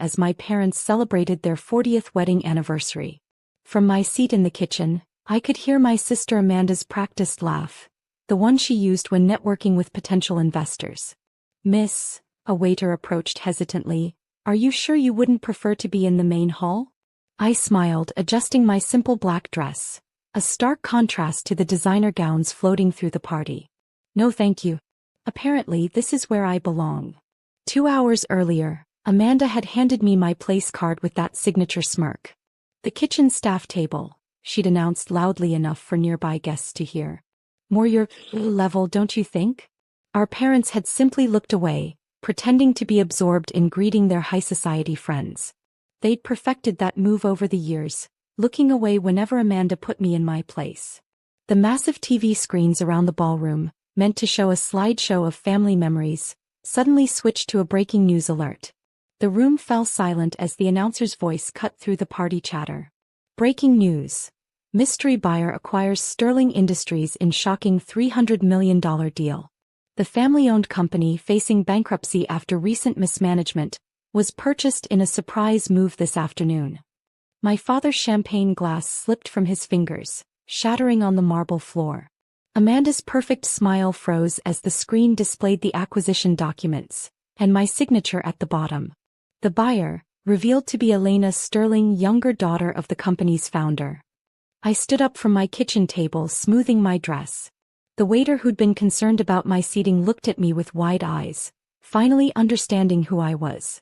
as my parents celebrated their 40th wedding anniversary. From my seat in the kitchen, I could hear my sister Amanda's practiced laugh, the one she used when networking with potential investors. "Miss," a waiter approached hesitantly, "are you sure you wouldn't prefer to be in the main hall?" I smiled, adjusting my simple black dress, a stark contrast to the designer gowns floating through the party. "No thank you. Apparently this is where I belong." 2 hours earlier, Amanda had handed me my place card with that signature smirk. "The kitchen staff table," she'd announced loudly enough for nearby guests to hear. "More your level, don't you think?" Our parents had simply looked away, pretending to be absorbed in greeting their high society friends. They'd perfected that move over the years, looking away whenever Amanda put me in my place. The massive TV screens around the ballroom, meant to show a slideshow of family memories, suddenly switched to a breaking news alert. The room fell silent as the announcer's voice cut through the party chatter. "Breaking news. Mystery buyer acquires Sterling Industries in shocking $300 million deal." The family-owned company, facing bankruptcy after recent mismanagement, was purchased in a surprise move this afternoon. My father's champagne glass slipped from his fingers, shattering on the marble floor. Amanda's perfect smile froze as the screen displayed the acquisition documents, and my signature at the bottom. The buyer, revealed to be Elena Sterling, younger daughter of the company's founder. I stood up from my kitchen table, smoothing my dress. The waiter who'd been concerned about my seating looked at me with wide eyes, finally understanding who I was.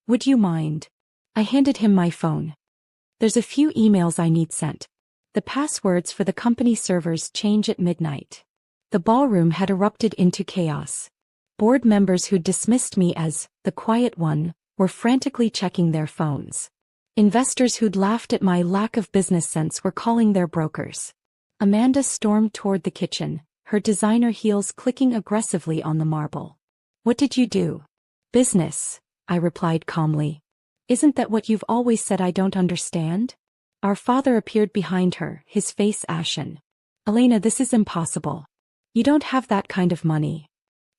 "Would you mind?" I handed him my phone. "There's a few emails I need sent. The passwords for the company servers change at midnight." The ballroom had erupted into chaos. Board members who'd dismissed me as the quiet one were frantically checking their phones. Investors who'd laughed at my lack of business sense were calling their brokers. Amanda stormed toward the kitchen, her designer heels clicking aggressively on the marble. "What did you do?" "Business," I replied calmly. "Isn't that what you've always said I don't understand?" Our father appeared behind her, his face ashen. "Elena, this is impossible. You don't have that kind of money."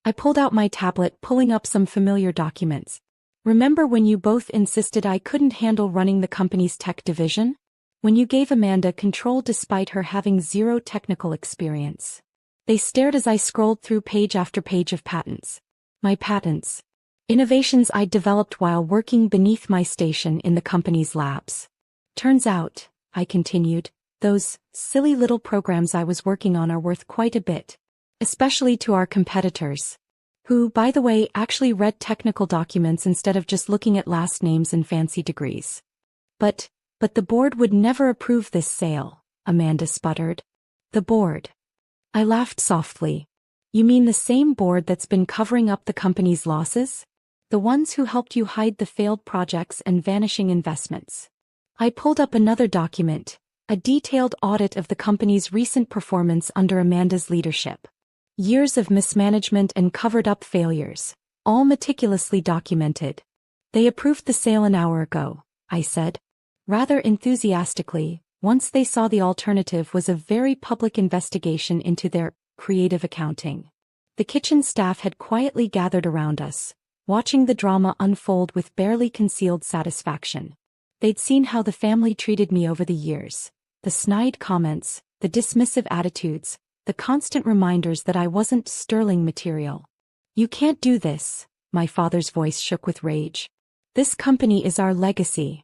I pulled out my tablet, pulling up some familiar documents. "Remember when you both insisted I couldn't handle running the company's tech division? When you gave Amanda control despite her having zero technical experience?" They stared as I scrolled through page after page of patents. My patents. Innovations I'd developed while working beneath my station in the company's labs. "Turns out," I continued, "those silly little programs I was working on are worth quite a bit. Especially to our competitors. Who, by the way, actually read technical documents instead of just looking at last names and fancy degrees." But the board would never approve this sale," Amanda sputtered. "The board?" I laughed softly. "You mean the same board that's been covering up the company's losses? The ones who helped you hide the failed projects and vanishing investments?" I pulled up another document, a detailed audit of the company's recent performance under Amanda's leadership. Years of mismanagement and covered-up failures, all meticulously documented. "They approved the sale an hour ago," I said. Rather enthusiastically, once they saw the alternative was a very public investigation into their creative accounting. The kitchen staff had quietly gathered around us, watching the drama unfold with barely concealed satisfaction. They'd seen how the family treated me over the years, the snide comments, the dismissive attitudes, the constant reminders that I wasn't sterling material. "You can't do this," my father's voice shook with rage. "This company is our legacy."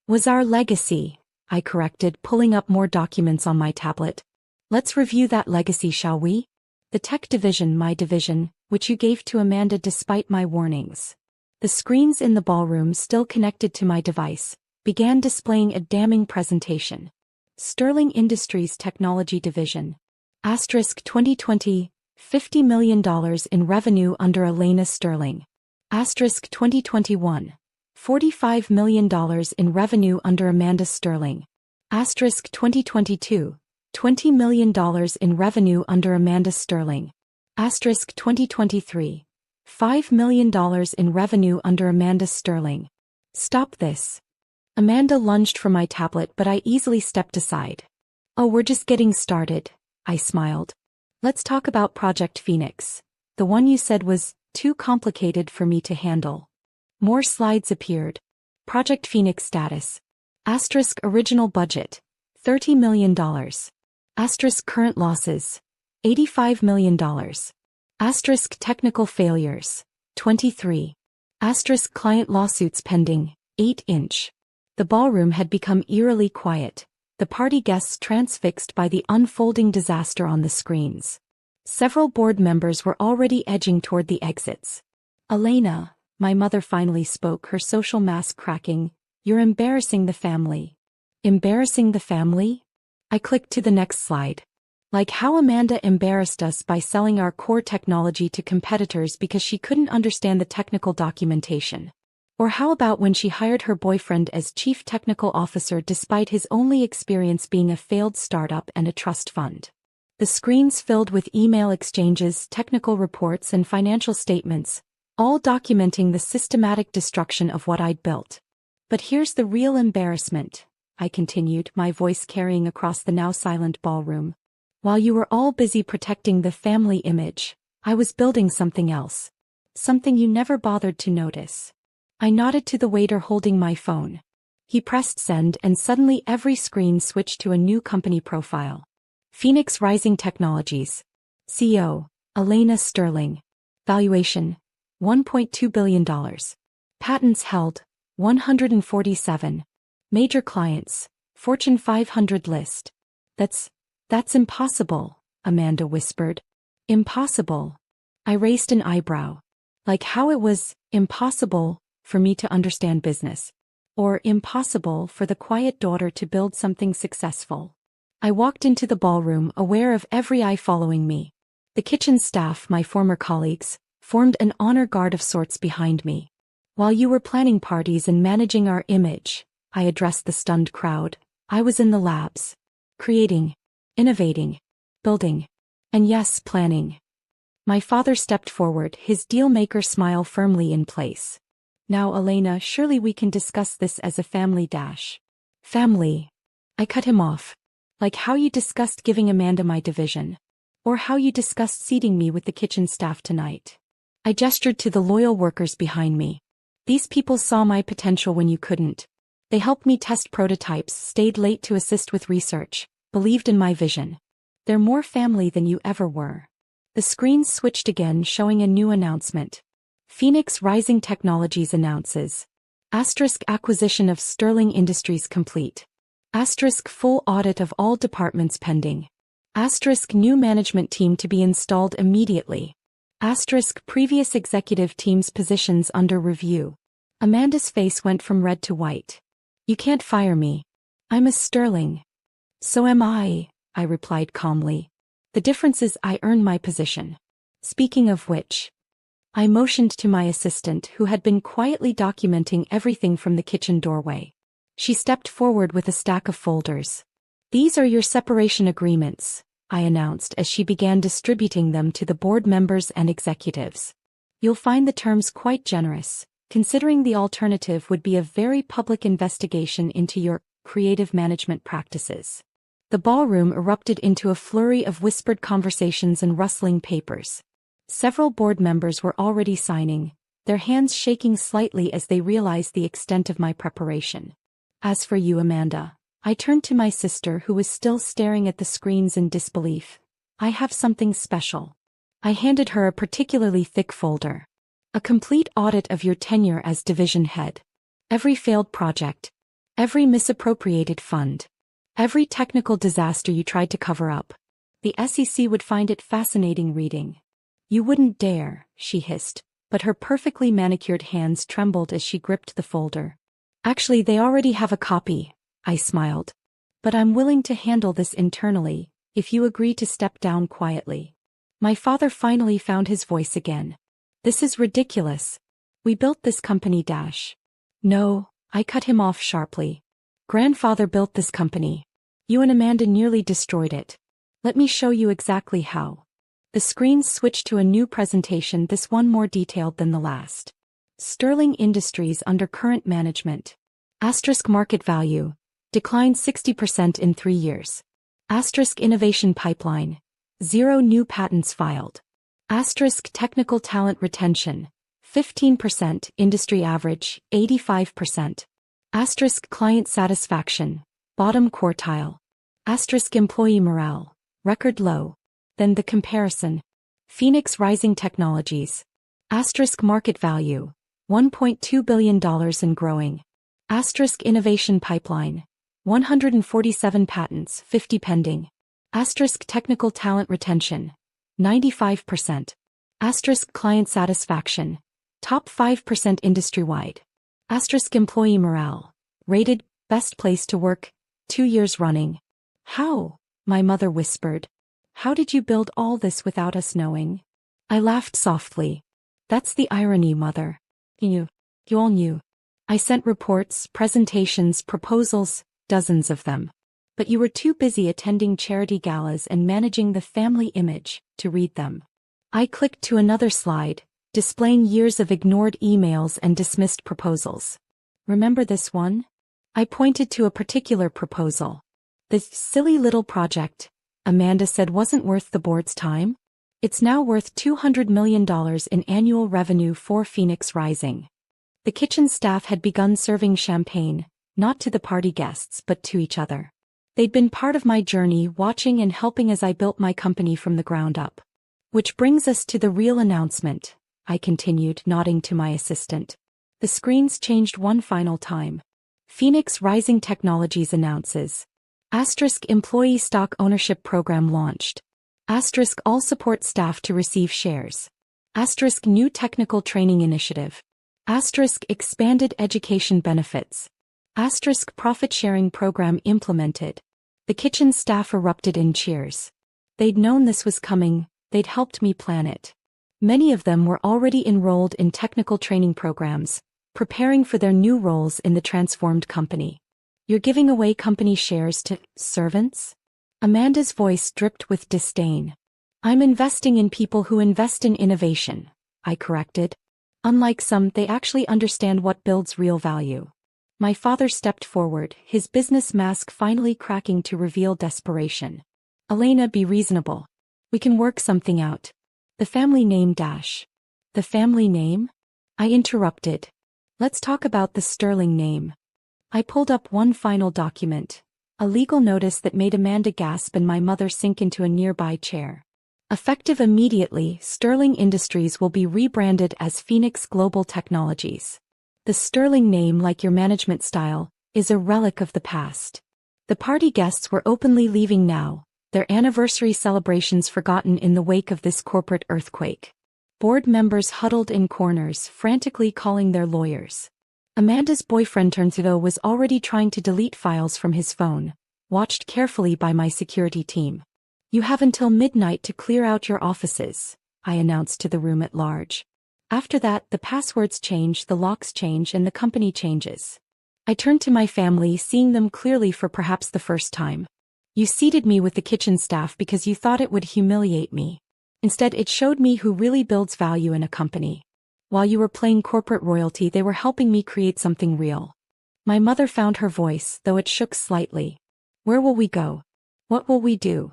"Was our legacy," I corrected, pulling up more documents on my tablet. "Let's review that legacy, shall we? The tech division, my division, which you gave to Amanda despite my warnings." The screens in the ballroom, still connected to my device, began displaying a damning presentation. Sterling Industries Technology Division. Asterisk 2020, $50 million in revenue under Elena Sterling. Asterisk 2021, $45 million in revenue under Amanda Sterling. Asterisk 2022, $20 million in revenue under Amanda Sterling. Asterisk 2023, $5 million in revenue under Amanda Sterling. "Stop this." Amanda lunged for my tablet, but I easily stepped aside. "Oh, we're just getting started," I smiled. "Let's talk about Project Phoenix, the one you said was too complicated for me to handle." More slides appeared. Project Phoenix status. Asterisk original budget. $30 million. Asterisk current losses. $85 million. Asterisk technical failures. 23. Asterisk client lawsuits pending. 8-inch. The ballroom had become eerily quiet, the party guests transfixed by the unfolding disaster on the screens. Several board members were already edging toward the exits. Elena, my mother finally spoke, her social mask cracking, you're embarrassing the family. Embarrassing the family? I clicked to the next slide. Like how Amanda embarrassed us by selling our core technology to competitors because she couldn't understand the technical documentation. Or how about when she hired her boyfriend as chief technical officer despite his only experience being a failed startup and a trust fund? The screens filled with email exchanges, technical reports, and financial statements, all documenting the systematic destruction of what I'd built. But here's the real embarrassment, I continued, my voice carrying across the now silent ballroom. While you were all busy protecting the family image, I was building something else. Something you never bothered to notice. I nodded to the waiter holding my phone. He pressed send and suddenly every screen switched to a new company profile. Phoenix Rising Technologies. CEO, Elena Sterling. Valuation, $1.2 billion. Patents held, 147. Major clients, Fortune 500 list. That's impossible, Amanda whispered. Impossible. I raised an eyebrow. Like how it was impossible for me to understand business. Or impossible for the quiet daughter to build something successful. I walked into the ballroom aware of every eye following me. The kitchen staff, my former colleagues, formed an honor guard of sorts behind me. While you were planning parties and managing our image, I addressed the stunned crowd, I was in the labs. Creating, innovating, building, and yes, planning. My father stepped forward, his deal-maker smile firmly in place. Now, Elena, surely we can discuss this as a family dash. Family. I cut him off. Like how you discussed giving Amanda my division. Or how you discussed seating me with the kitchen staff tonight. I gestured to the loyal workers behind me. These people saw my potential when you couldn't. They helped me test prototypes, stayed late to assist with research, believed in my vision. They're more family than you ever were. The screens switched again, showing a new announcement. Phoenix Rising Technologies announces. Asterisk acquisition of Sterling Industries complete. Asterisk full audit of all departments pending. Asterisk new management team to be installed immediately. Asterisk previous executive team's positions under review. Amanda's face went from red to white. You can't fire me. I'm a Sterling. So am I replied calmly. The difference is I earned my position. Speaking of which, I motioned to my assistant who had been quietly documenting everything from the kitchen doorway. She stepped forward with a stack of folders. These are your separation agreements, I announced as she began distributing them to the board members and executives. You'll find the terms quite generous, considering the alternative would be a very public investigation into your creative management practices. The ballroom erupted into a flurry of whispered conversations and rustling papers. Several board members were already signing, their hands shaking slightly as they realized the extent of my preparation. As for you, Amanda, I turned to my sister who was still staring at the screens in disbelief. I have something special. I handed her a particularly thick folder. A complete audit of your tenure as division head. Every failed project. Every misappropriated fund. Every technical disaster you tried to cover up. The SEC would find it fascinating reading. You wouldn't dare, she hissed, but her perfectly manicured hands trembled as she gripped the folder. Actually, they already have a copy, I smiled. But I'm willing to handle this internally, if you agree to step down quietly. My father finally found his voice again. This is ridiculous. We built this company dash. No, I cut him off sharply. Grandfather built this company. You and Amanda nearly destroyed it. Let me show you exactly how. The screens switched to a new presentation, this one more detailed than the last. Sterling Industries under current management. Asterisk market value. Declined 60% in 3 years. Asterisk innovation pipeline. 0 new patents filed. Asterisk technical talent retention. 15%, industry average, 85%. Asterisk client satisfaction, bottom quartile. Asterisk employee morale, record low. Then the comparison. Phoenix Rising Technologies. Asterisk market value, $1.2 billion and growing. Asterisk innovation pipeline, 147 patents, 50 pending. Asterisk technical talent retention, 95%. Asterisk client satisfaction, top 5% industry-wide. Asterisk employee morale, rated best place to work, 2 years running. How? My mother whispered. How did you build all this without us knowing? I laughed softly. That's the irony, Mother. You all knew. I sent reports, presentations, proposals, dozens of them. But you were too busy attending charity galas and managing the family image to read them. I clicked to another slide, displaying years of ignored emails and dismissed proposals. Remember this one? I pointed to a particular proposal. This silly little project, Amanda said, wasn't worth the board's time. It's now worth $200 million in annual revenue for Phoenix Rising. The kitchen staff had begun serving champagne, not to the party guests but to each other. They'd been part of my journey, watching and helping as I built my company from the ground up. Which brings us to the real announcement, I continued, nodding to my assistant. The screens changed one final time. Phoenix Rising Technologies announces. Asterisk employee stock ownership program launched. Asterisk all support staff to receive shares. Asterisk new technical training initiative. Asterisk expanded education benefits. Asterisk profit sharing program implemented. The kitchen staff erupted in cheers. They'd known this was coming, they'd helped me plan it. Many of them were already enrolled in technical training programs, preparing for their new roles in the transformed company. You're giving away company shares to servants? Amanda's voice dripped with disdain. I'm investing in people who invest in innovation, I corrected. Unlike some, they actually understand what builds real value. My father stepped forward, his business mask finally cracking to reveal desperation. Elena, be reasonable. We can work something out. The family name dash. The family name? I interrupted. Let's talk about the Sterling name. I pulled up one final document, a legal notice that made Amanda gasp and my mother sink into a nearby chair. Effective immediately, Sterling Industries will be rebranded as Phoenix Global Technologies. The Sterling name, like your management style, is a relic of the past. The party guests were openly leaving now, their anniversary celebrations forgotten in the wake of this corporate earthquake. Board members huddled in corners, frantically calling their lawyers. Amanda's boyfriend Turnzudo was already trying to delete files from his phone, watched carefully by my security team. You have until midnight to clear out your offices, I announced to the room at large. After that, the passwords change, the locks change, and the company changes. I turned to my family, seeing them clearly for perhaps the first time. You seated me with the kitchen staff because you thought it would humiliate me. Instead, it showed me who really builds value in a company. While you were playing corporate royalty, they were helping me create something real. My mother found her voice, though it shook slightly. Where will we go? What will we do?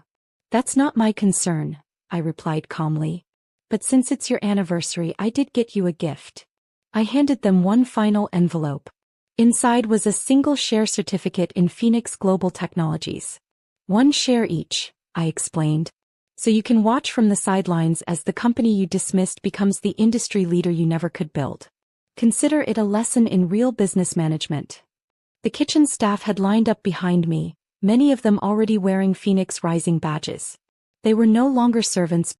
That's not my concern, I replied calmly. But since it's your anniversary, I did get you a gift. I handed them one final envelope. Inside was a single share certificate in Phoenix Global Technologies. 1 share each, I explained. So you can watch from the sidelines as the company you dismissed becomes the industry leader you never could build. Consider it a lesson in real business management. The kitchen staff had lined up behind me, many of them already wearing Phoenix Rising badges. They were no longer servants,